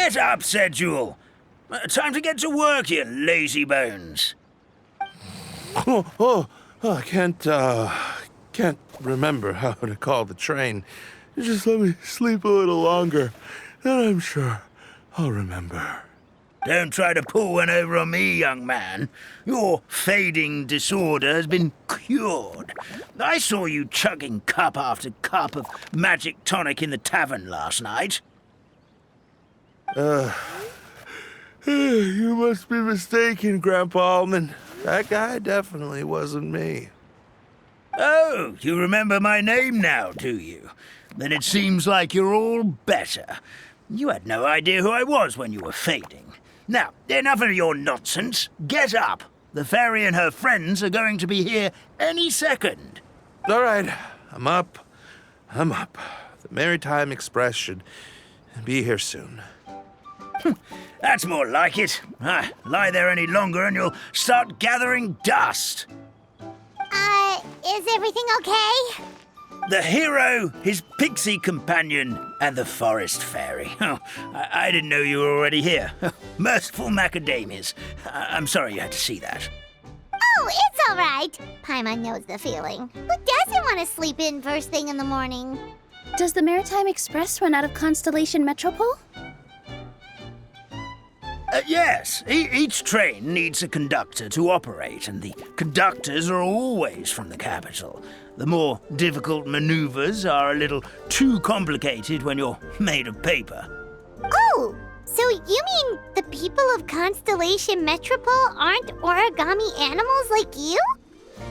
Get up, said Jewel. Time to get to work, you lazy bones. I can't remember how to call the train. Just let me sleep a little longer, then I'm sure I'll remember. Don't try to pull one over on me, young man. Your fading disorder has been cured. I saw you chugging cup after cup of magic tonic in the tavern last night. You must be mistaken, Grandpa Almond. That guy definitely wasn't me. Oh, you remember my name now, do you? Then it seems like you're all better. You had no idea who I was when you were fading. Now, enough of your nonsense. Get up. The fairy and her friends are going to be here any second. All right, I'm up. The Maritime Express should be here soon. That's more like it. Lie there any longer and you'll start gathering dust. Is everything okay? The hero, his pixie companion, and the forest fairy. Oh, I didn't know you were already here. Merciful macadamias. I'm sorry you had to see that. Oh, it's all right. Paimon knows the feeling. Who doesn't want to sleep in first thing in the morning? Does the Maritime Express run out of Constellation Metropole? Yes, each train needs a conductor to operate, and the conductors are always from the capital. The more difficult maneuvers are a little too complicated when you're made of paper. Oh, so you mean the people of Constellation Metropole aren't origami animals like you?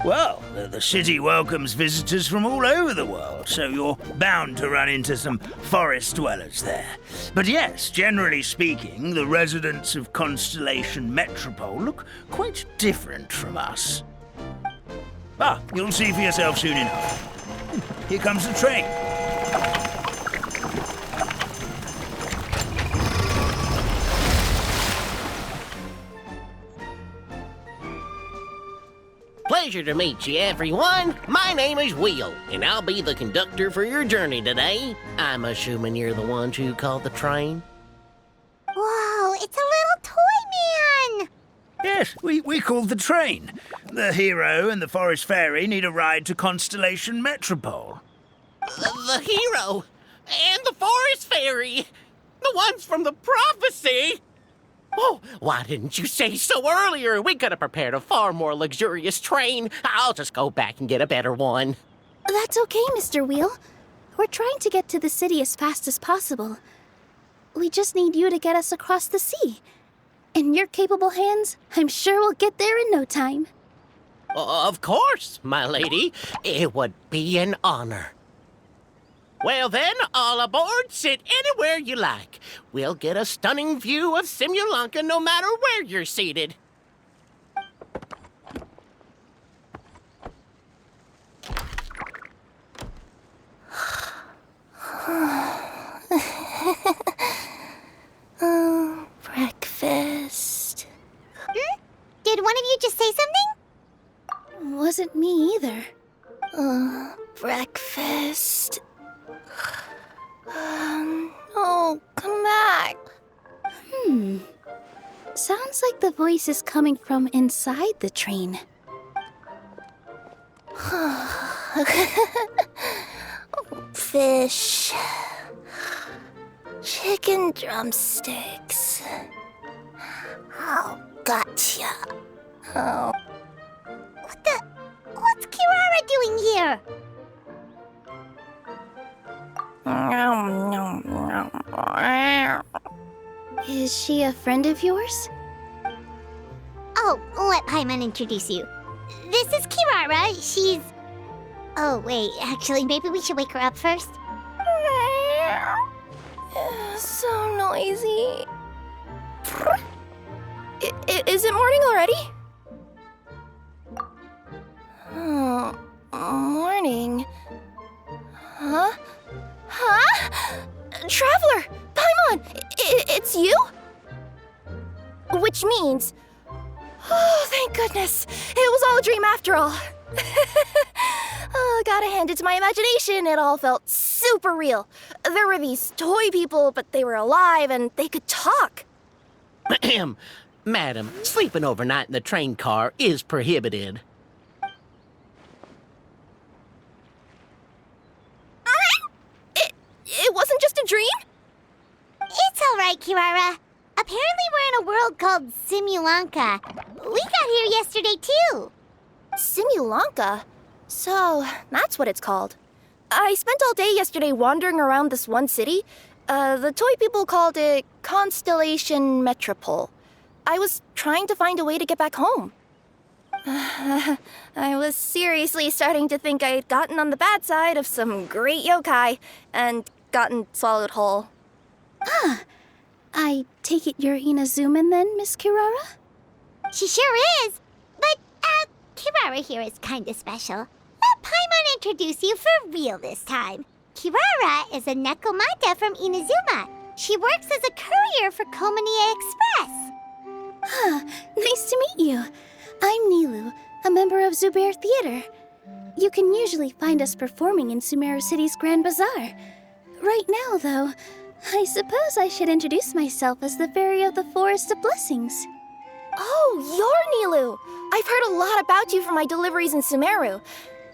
Well, the city welcomes visitors from all over the world, so you're bound to run into some forest dwellers there. But yes, generally speaking, the residents of Constellation Metropole look quite different from us. You'll see for yourself soon enough. Here comes the train. Pleasure to meet you, everyone. My name is Will, and I'll be the conductor for your journey today. I'm assuming you're the ones who called the train? Whoa, it's a little toy man! Yes, we called the train. The hero and the forest fairy need a ride to Constellation Metropole. The hero and the forest fairy, the ones from the prophecy. Oh, why didn't you say so earlier? We could have prepared a far more luxurious train. I'll just go back and get a better one. That's okay, Mr. Wheel. We're trying to get to the city as fast as possible. We just need you to get us across the sea. In your capable hands, I'm sure we'll get there in no time. Of course, my lady. It would be an honor. Well then, all aboard, sit anywhere you like. We'll get a stunning view of Simulanka no matter where you're seated. Breakfast. Did one of you just say something? Wasn't me either. Breakfast. Oh, come back. Sounds like the voice is coming from inside the train. Fish. Chicken drumsticks. Oh, gotcha. Oh. What's Kirara doing here? Is she a friend of yours? Oh, let Paimon introduce you. This is Kirara. She's... Oh, wait. Actually, maybe we should wake her up first. So noisy. Is it morning already? Oh, morning. Huh? Traveler! Paimon! It's you? Which means... Oh, thank goodness. It was all a dream after all. Oh, gotta hand it to my imagination. It all felt super real. There were these toy people, but they were alive and they could talk. Madam, sleeping overnight in the train car is prohibited. It wasn't just a dream? It's all right, Kirara. Apparently we're in a world called Simulanka. We got here yesterday, too. Simulanka? So, that's what it's called. I spent all day yesterday wandering around this one city. The toy people called it Constellation Metropole. I was trying to find a way to get back home. I was seriously starting to think I had gotten on the bad side of some great yokai and gotten swallowed whole. I take it you're Inazuman then, Miss Kirara? She sure is. But, Kirara here is kinda special. Let Paimon introduce you for real this time. Kirara is a Nekomata from Inazuma. She works as a courier for Komanie Express. Nice to meet you. I'm Nilu, a member of Zubair Theater. You can usually find us performing in Sumeru City's Grand Bazaar. Right now, though, I suppose I should introduce myself as the Fairy of the Forest of Blessings. Oh, you're Nilu! I've heard a lot about you from my deliveries in Sumeru.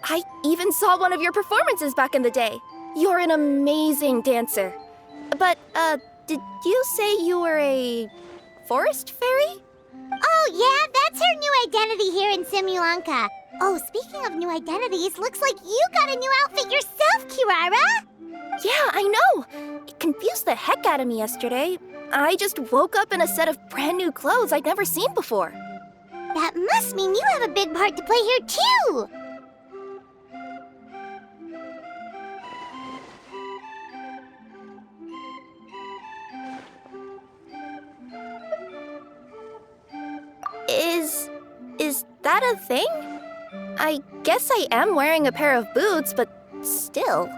I even saw one of your performances back in the day. You're an amazing dancer. But, did you say you were a forest fairy? Oh, yeah, that's her new identity here in Simulanka. Oh, speaking of new identities, looks like you got a new outfit yourself, Kirara! Yeah, I know! It confused the heck out of me yesterday. I just woke up in a set of brand new clothes I'd never seen before. That must mean you have a big part to play here, too! Is that a thing? I guess I am wearing a pair of boots, but still.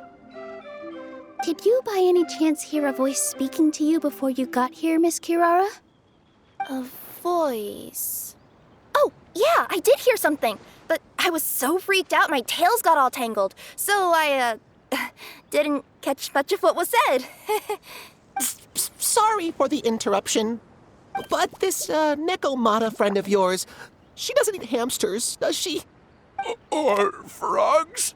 Did you by any chance hear a voice speaking to you before you got here, Miss Kirara? A voice... Oh, yeah, I did hear something, but I was so freaked out my tails got all tangled, so I, didn't catch much of what was said. Sorry for the interruption, but this Nekomata friend of yours, she doesn't eat hamsters, does she? Or frogs?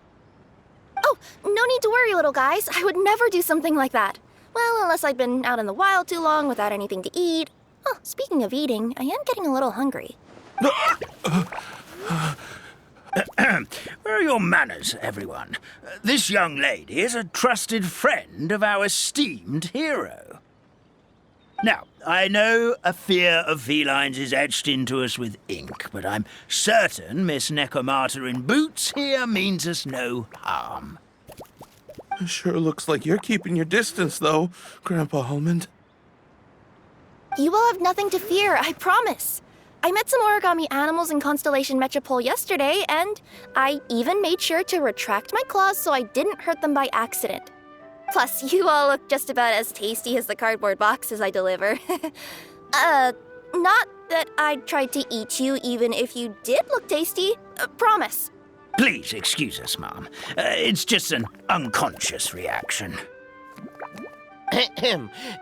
Oh, no need to worry, little guys. I would never do something like that. Well, unless I'd been out in the wild too long without anything to eat. Oh, speaking of eating, I am getting a little hungry. Where are your manners, everyone? This young lady is a trusted friend of our esteemed hero. Now, I know a fear of felines is etched into us with ink, but I'm certain Miss Nekomata in boots here means us no harm. It sure looks like you're keeping your distance, though, Grandpa Almond. You will have nothing to fear, I promise. I met some origami animals in Constellation Metropole yesterday, and I even made sure to retract my claws so I didn't hurt them by accident. Plus, you all look just about as tasty as the cardboard boxes I deliver. Not that I'd try to eat you even if you did look tasty. Promise. Please excuse us, Mom. It's just an unconscious reaction.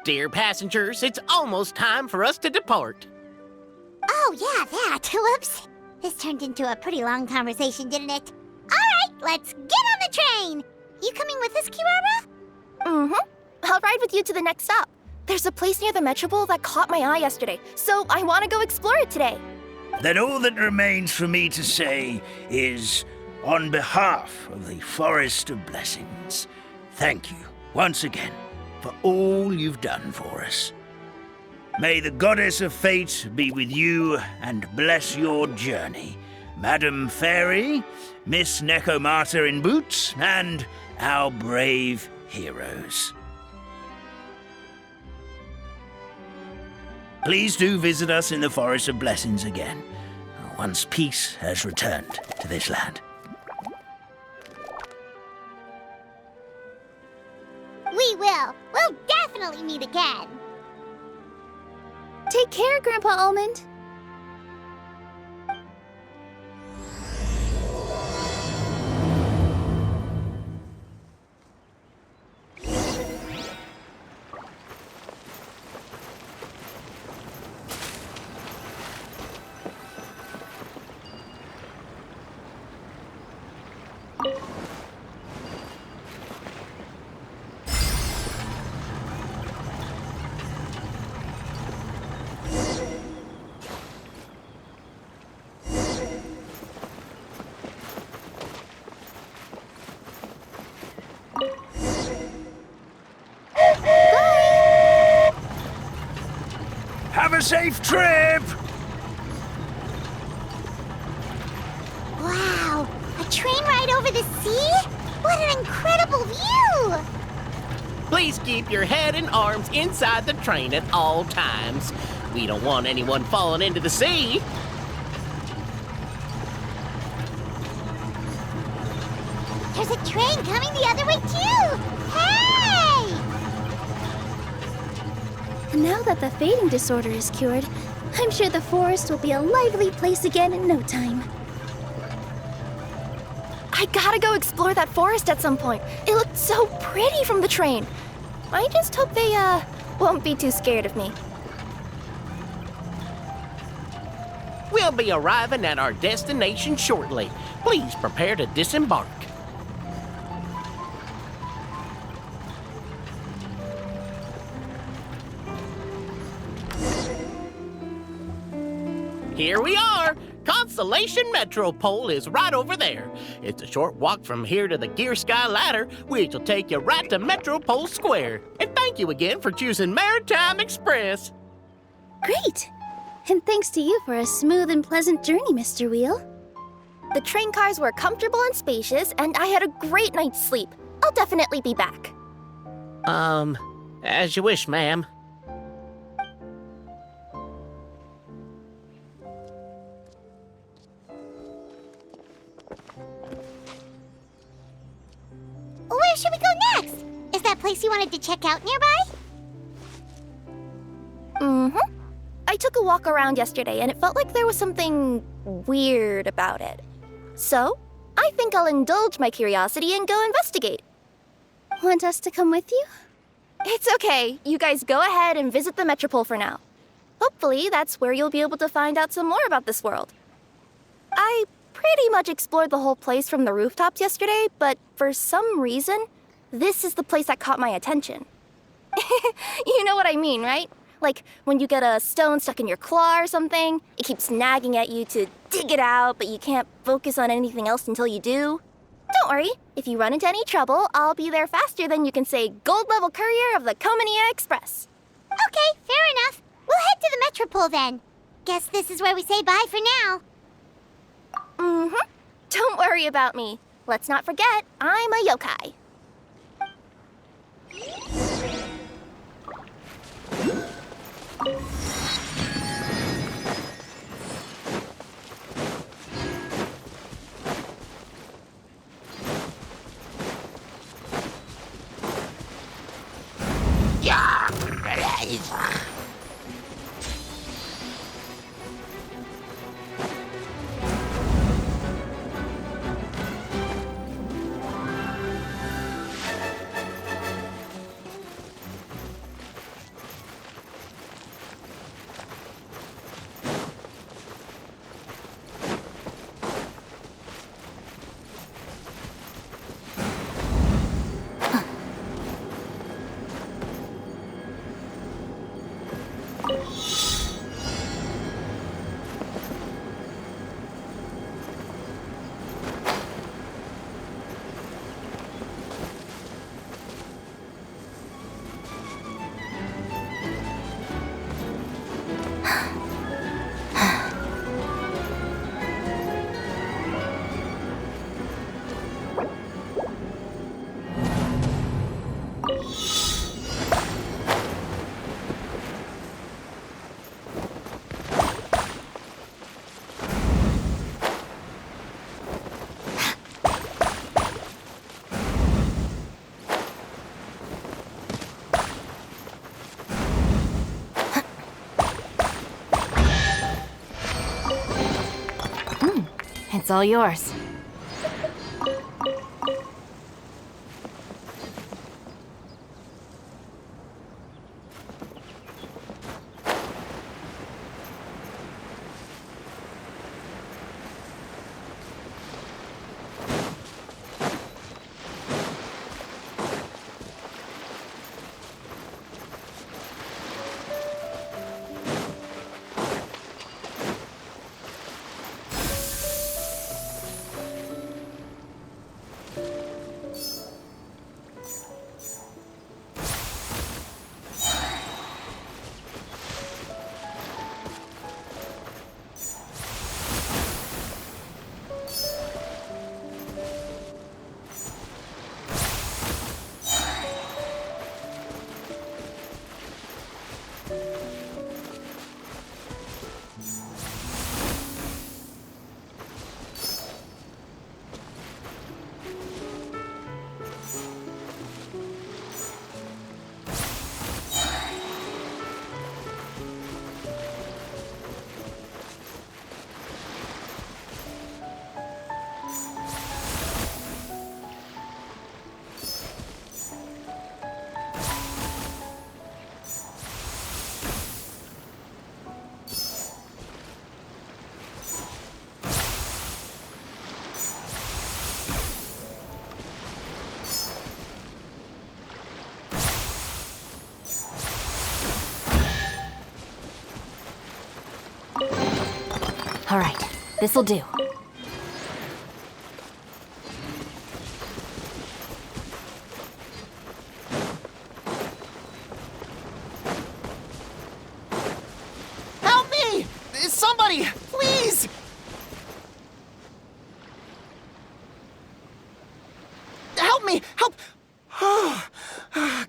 Dear passengers, it's almost time for us to depart. Oh, yeah, that. Whoops. This turned into a pretty long conversation, didn't it? All right, let's get on the train. You coming with us, Kirara? Mm-hmm. I'll ride with you to the next stop. There's a place near the Metropole that caught my eye yesterday, so I want to go explore it today. Then all that remains for me to say is, on behalf of the Forest of Blessings, thank you once again for all you've done for us. May the Goddess of Fate be with you and bless your journey, Madam Fairy, Miss Nekomata in boots, and our brave heroes. Please do visit us in the Forest of Blessings again, once peace has returned to this land. We will. We'll definitely meet again. Take care, Grandpa Almond. safe trip! Wow, a train ride over the sea? What an incredible view! Please keep your head and arms inside the train at all times. We don't want anyone falling into the sea. There's a train coming the other way too! Hey! Now that the fading disorder is cured, I'm sure the forest will be a lively place again in no time. I gotta go explore that forest at some point. It looked so pretty from the train. I just hope they, won't be too scared of me. We'll be arriving at our destination shortly. Please prepare to disembark. Here we are! Constellation Metropole is right over there. It's a short walk from here to the Gear Sky Ladder, which will take you right to Metropole Square. And thank you again for choosing Maritime Express. Great! And thanks to you for a smooth and pleasant journey, Mr. Wheel. The train cars were comfortable and spacious, and I had a great night's sleep. I'll definitely be back. As you wish, ma'am. Where should we go next? Is that place you wanted to check out nearby? Mm-hmm. I took a walk around yesterday, and it felt like there was something weird about it. So, I think I'll indulge my curiosity and go investigate. Want us to come with you? It's okay. You guys go ahead and visit the Metropole for now. Hopefully, that's where you'll be able to find out some more about this world. I pretty much explored the whole place from the rooftops yesterday, but for some reason, this is the place that caught my attention. You know what I mean, right? Like when you get a stone stuck in your claw or something, it keeps nagging at you to dig it out, but you can't focus on anything else until you do. Don't worry, if you run into any trouble, I'll be there faster than you can say gold level courier of the Comania Express. Okay, fair enough. We'll head to the Metropole then. Guess this is where we say bye for now. Mm-hmm. Don't worry about me. Let's not forget, I'm a yokai. It's all yours. All right, this'll do. Help me! Somebody, please! Help me! Help! Oh,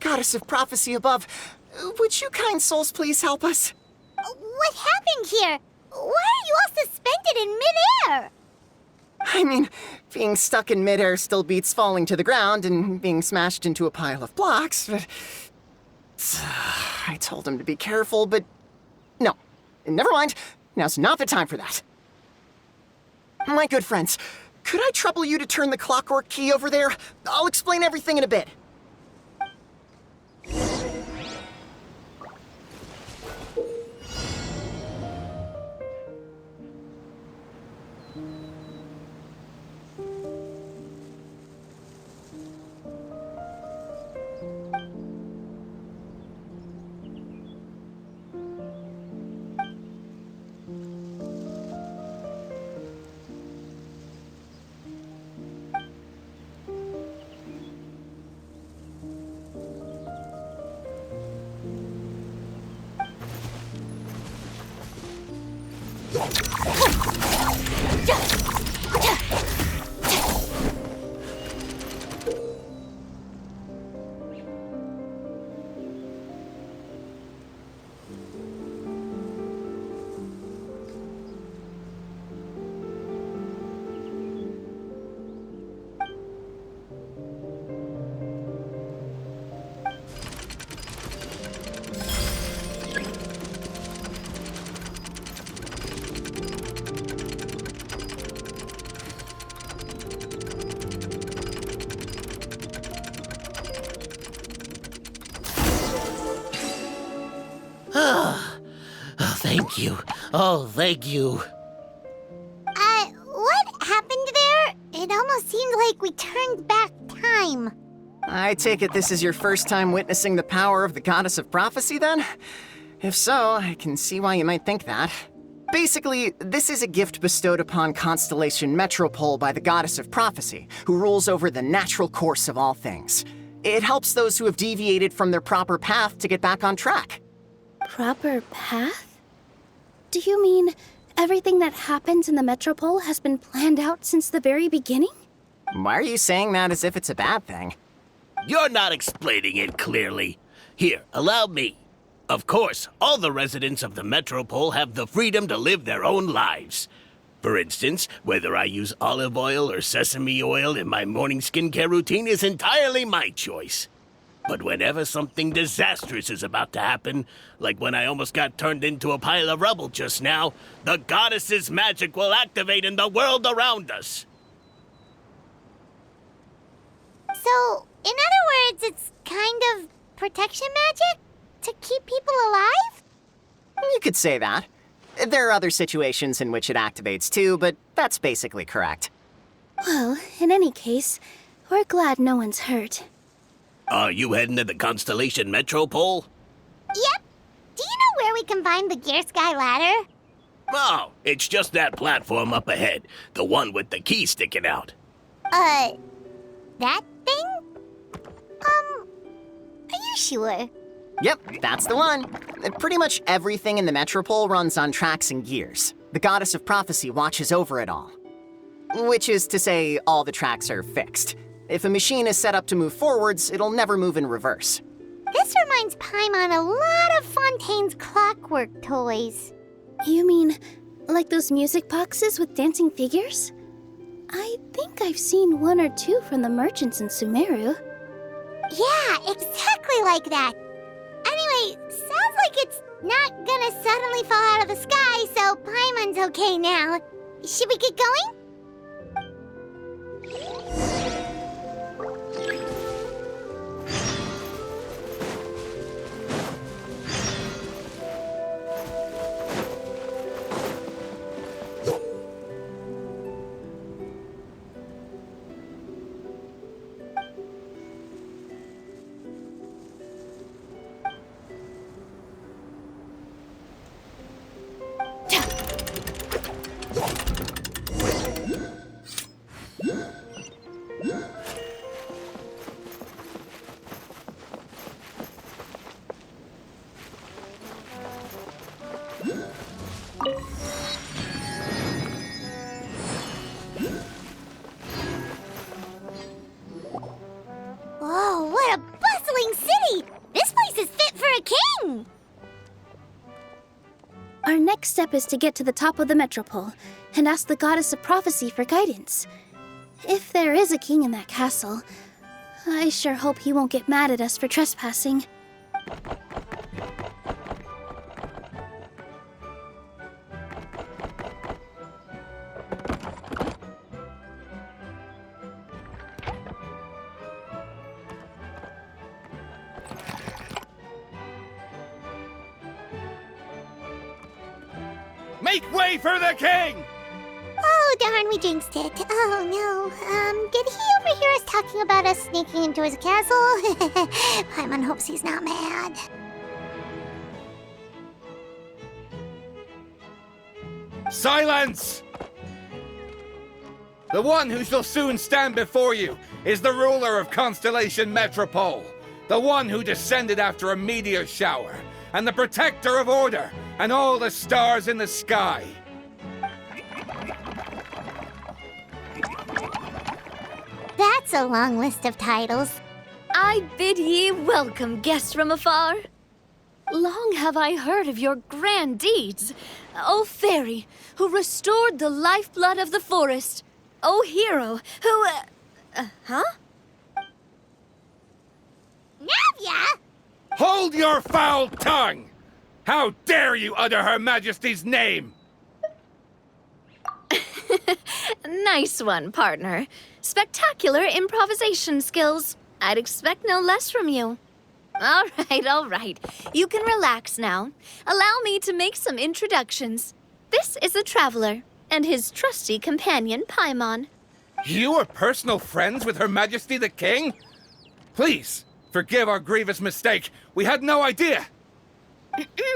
Goddess of Prophecy above, would you kind souls please help us? What happened here? Why are you all suspended in midair? I mean, being stuck in midair still beats falling to the ground and being smashed into a pile of blocks, but... I told him to be careful, but... No. Never mind. Now's not the time for that. My good friends, could I trouble you to turn the clockwork key over there? I'll explain everything in a bit. Thank you. Oh, thank you. What happened there? It almost seemed like we turned back time. I take it this is your first time witnessing the power of the Goddess of Prophecy, then? If so, I can see why you might think that. Basically, this is a gift bestowed upon Constellation Metropole by the Goddess of Prophecy, who rules over the natural course of all things. It helps those who have deviated from their proper path to get back on track. Proper path? Do you mean everything that happens in the Metropole has been planned out since the very beginning? Why are you saying that as if it's a bad thing? You're not explaining it clearly. Here, allow me. Of course, all the residents of the Metropole have the freedom to live their own lives. For instance, whether I use olive oil or sesame oil in my morning skincare routine is entirely my choice. But whenever something disastrous is about to happen, like when I almost got turned into a pile of rubble just now, the goddess's magic will activate in the world around us. So, in other words, it's kind of protection magic? To keep people alive? You could say that. There are other situations in which it activates too, but that's basically correct. Well, in any case, we're glad no one's hurt. Are you heading to the Constellation Metropole? Yep. Do you know where we can find the Gear Sky ladder? Oh, it's just that platform up ahead. The one with the key sticking out. That thing? Are you sure? Yep, that's the one. Pretty much everything in the Metropole runs on tracks and gears. The Goddess of Prophecy watches over it all. Which is to say, all the tracks are fixed. If a machine is set up to move forwards, it'll never move in reverse. This reminds Paimon a lot of Fontaine's clockwork toys. You mean, like those music boxes with dancing figures? I think I've seen one or two from the merchants in Sumeru. Yeah, exactly like that. Anyway, sounds like it's not gonna suddenly fall out of the sky, so Paimon's okay now. Should we get going? Whoa, what a bustling city! This place is fit for a king! Our next step is to get to the top of the Metropole and ask the Goddess of Prophecy for guidance. If there is a king in that castle, I sure hope he won't get mad at us for trespassing. Make way for the king! Oh, darn, we jinxed it. Oh, no. Did he overhear us talking about us sneaking into his castle? Paimon hopes he's not mad. Silence! The one who shall soon stand before you is the ruler of Constellation Metropole, the one who descended after a meteor shower, and the protector of order and all the stars in the sky. That's a long list of titles. I bid ye welcome, guests from afar. Long have I heard of your grand deeds, O fairy, who restored the lifeblood of the forest, O hero, who, huh? Navia! Hold your foul tongue! How dare you utter Her Majesty's name? Nice one, partner. Spectacular improvisation skills. I'd expect no less from you. All right. You can relax now. Allow me to make some introductions. This is the Traveler, and his trusty companion, Paimon. You are personal friends with Her Majesty the King? Please, forgive our grievous mistake. We had no idea.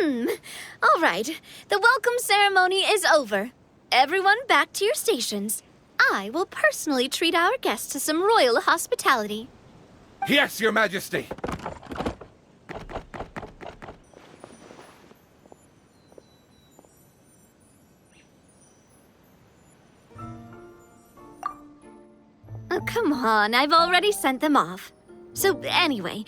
All right. The welcome ceremony is over. Everyone back to your stations. I will personally treat our guests to some royal hospitality. Yes, Your Majesty. Oh, come on. I've already sent them off. So, anyway,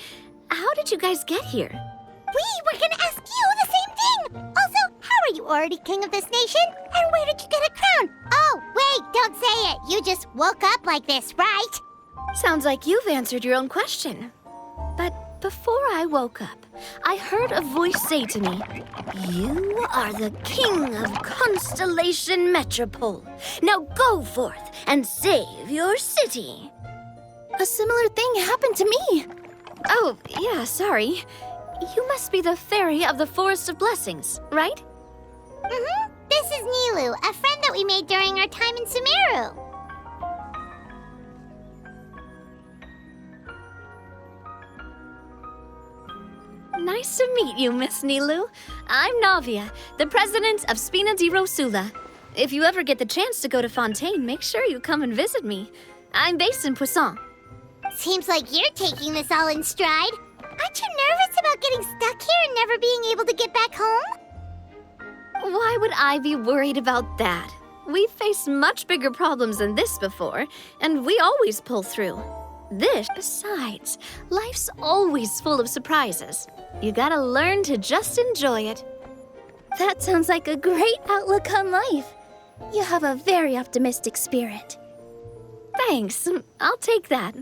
how did you guys get here? We were gonna ask you the same thing! Also, how are you already king of this nation? And where did you get a crown? Oh, wait, don't say it! You just woke up like this, right? Sounds like you've answered your own question. But before I woke up, I heard a voice say to me, "You are the king of Constellation Metropole. Now go forth and save your city." A similar thing happened to me. Oh, yeah, sorry. You must be the fairy of the Forest of Blessings, right? Mm-hmm. This is Nilu, a friend that we made during our time in Sumeru. Nice to meet you, Miss Nilu. I'm Navia, the president of Spina di Rosula. If you ever get the chance to go to Fontaine, make sure you come and visit me. I'm based in Poisson. Seems like you're taking this all in stride. Aren't you nervous about getting stuck here and never being able to get back home? Why would I be worried about that? We've faced much bigger problems than this before, and we always pull through. Besides, life's always full of surprises. You gotta learn to just enjoy it. That sounds like a great outlook on life. You have a very optimistic spirit. Thanks, I'll take that.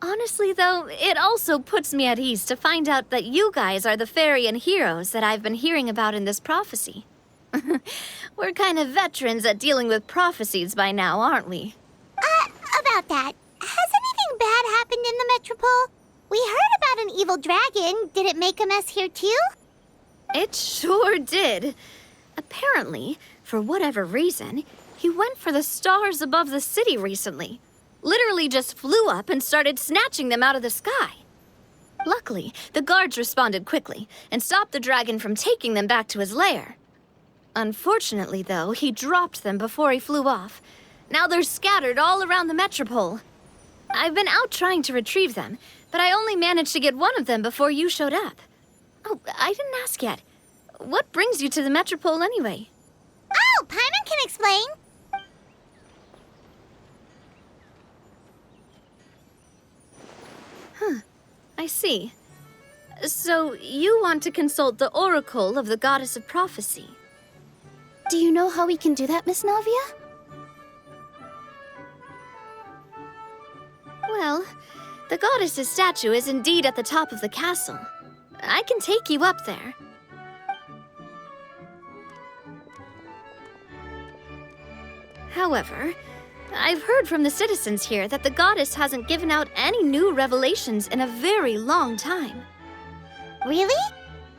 Honestly, though, it also puts me at ease to find out that you guys are the fairy and heroes that I've been hearing about in this prophecy. We're kind of veterans at dealing with prophecies by now, aren't we? About that, has anything bad happened in the Metropole? We heard about an evil dragon. Did it make a mess here too? It sure did. Apparently, for whatever reason, he went for the stars above the city recently. Literally just flew up and started snatching them out of the sky. Luckily, the guards responded quickly and stopped the dragon from taking them back to his lair. Unfortunately, though, he dropped them before he flew off. Now they're scattered all around the Metropole. I've been out trying to retrieve them, but I only managed to get one of them before you showed up. Oh, I didn't ask yet. What brings you to the Metropole anyway? Oh, Paimon can explain. I see. So you want to consult the Oracle of the Goddess of Prophecy. Do you know how we can do that, Miss Navia? Well, the goddess's statue is indeed at the top of the castle. I can take you up there. However, I've heard from the citizens here that the goddess hasn't given out any new revelations in a very long time. Really?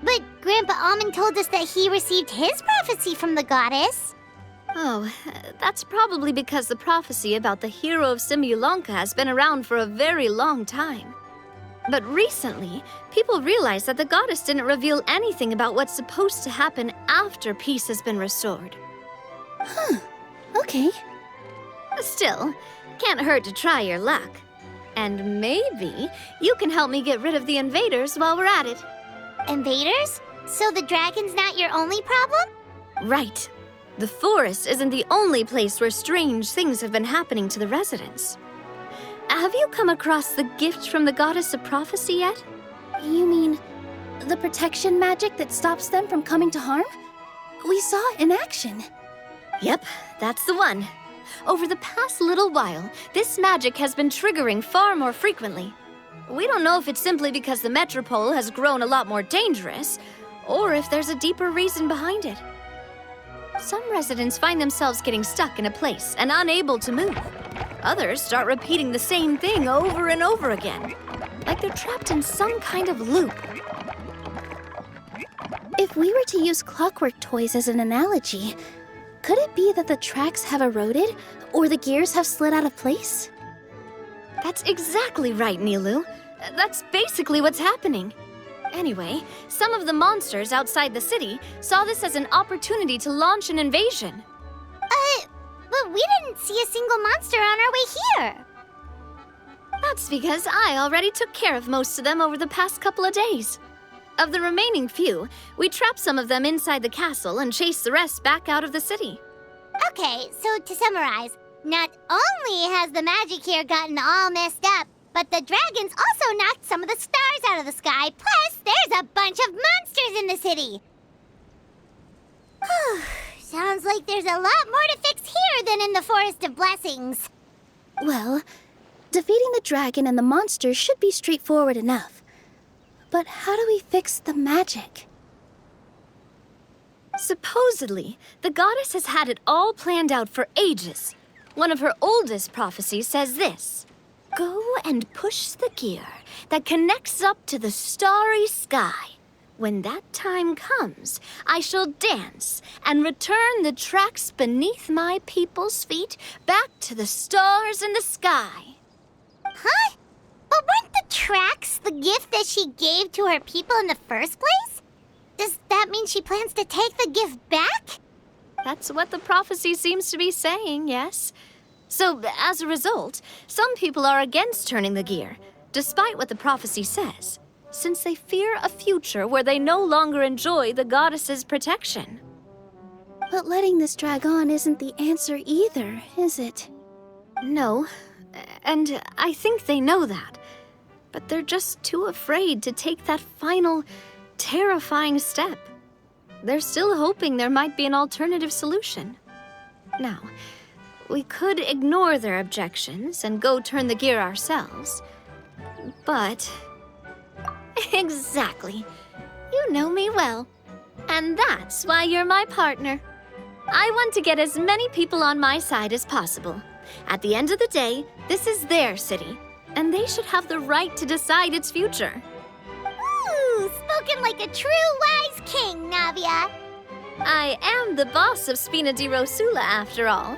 But Grandpa Almond told us that he received his prophecy from the goddess. Oh, that's probably because the prophecy about the hero of Simulanka has been around for a very long time. But recently, people realized that the goddess didn't reveal anything about what's supposed to happen after peace has been restored. Okay. Still, can't hurt to try your luck. And maybe you can help me get rid of the invaders while we're at it. Invaders? So the dragon's not your only problem? Right. The forest isn't the only place where strange things have been happening to the residents. Have you come across the gift from the Goddess of Prophecy yet? You mean the protection magic that stops them from coming to harm? We saw it in action. Yep, that's the one. Over the past little while, this magic has been triggering far more frequently. We don't know if it's simply because the Metropole has grown a lot more dangerous, or if there's a deeper reason behind it. Some residents find themselves getting stuck in a place and unable to move. Others start repeating the same thing over and over again, like they're trapped in some kind of loop. If we were to use clockwork toys as an analogy, could it be that the tracks have eroded, or the gears have slid out of place? That's exactly right, Nilu. That's basically what's happening. Anyway, some of the monsters outside the city saw this as an opportunity to launch an invasion. But we didn't see a single monster on our way here. That's because I already took care of most of them over the past couple of days. Of the remaining few, we trapped some of them inside the castle and chased the rest back out of the city. Okay, so to summarize, not only has the magic here gotten all messed up, but the dragons also knocked some of the stars out of the sky, plus there's a bunch of monsters in the city. Sounds like there's a lot more to fix here than in the Forest of Blessings. Well, defeating the dragon and the monsters should be straightforward enough. But how do we fix the magic? Supposedly, the goddess has had it all planned out for ages. One of her oldest prophecies says this: "Go and push the gear that connects up to the starry sky. When that time comes, I shall dance and return the tracks beneath my people's feet back to the stars in the sky." Huh? But weren't the tracks the gift that she gave to her people in the first place? Does that mean she plans to take the gift back? That's what the prophecy seems to be saying, yes. So, as a result, some people are against turning the gear, despite what the prophecy says, since they fear a future where they no longer enjoy the goddess's protection. But letting this drag on isn't the answer either, is it? No, and I think they know that. But they're just too afraid to take that final, terrifying step. They're still hoping there might be an alternative solution. Now, we could ignore their objections and go turn the gear ourselves. But... Exactly. You know me well. And that's why you're my partner. I want to get as many people on my side as possible. At the end of the day, this is their city, and they should have the right to decide its future. Ooh, spoken like a true wise king, Navia. I am the boss of Spina di Rosula, after all.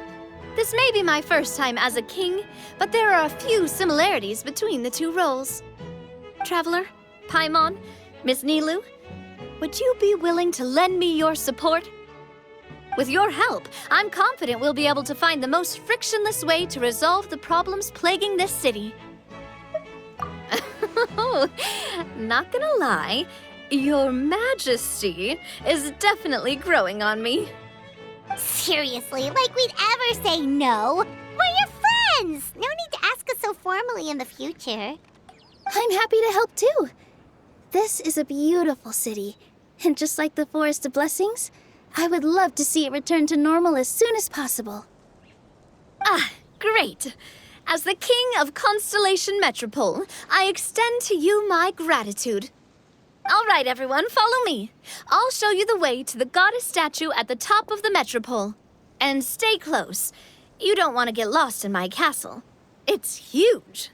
This may be my first time as a king, but there are a few similarities between the two roles. Traveler, Paimon, Miss Nilu, would you be willing to lend me your support? With your help, I'm confident we'll be able to find the most frictionless way to resolve the problems plaguing this city. Not gonna lie, Your Majesty is definitely growing on me. Seriously, like we'd ever say no. We're your friends! No need to ask us so formally in the future. I'm happy to help too. This is a beautiful city, and just like the Forest of Blessings, I would love to see it return to normal as soon as possible. Ah, great. As the King of Constellation Metropole, I extend to you my gratitude. All right, everyone, follow me. I'll show you the way to the goddess statue at the top of the Metropole. And stay close. You don't want to get lost in my castle. It's huge.